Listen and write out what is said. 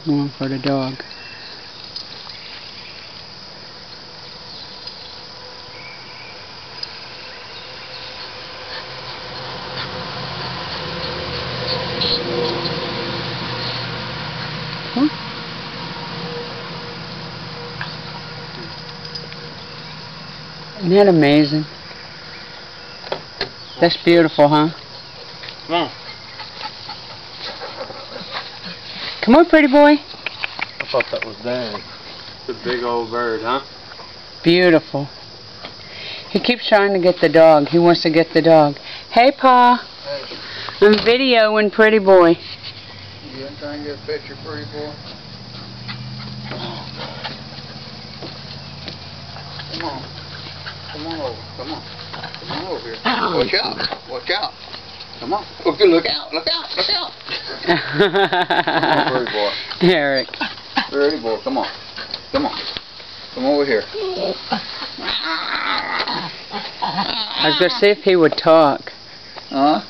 Going for the dog. Huh? Isn't that amazing? That's beautiful, huh? Come on. Come on, pretty boy. I thought that was Dan. It's a big old bird, huh? Beautiful. He keeps trying to get the dog. He wants to get the dog. Hey, Pa. Hey. I'm videoing pretty boy. You gonna try and get a picture, pretty boy? Come on. Come on over. Come on. Come on over here. Watch out. Watch out. Come on. Okay, look out. Look out. Look out. Come on, pretty boy. Eric. Pretty boy. Come on. Come on. Come over here. I was going to see if he would talk. Huh?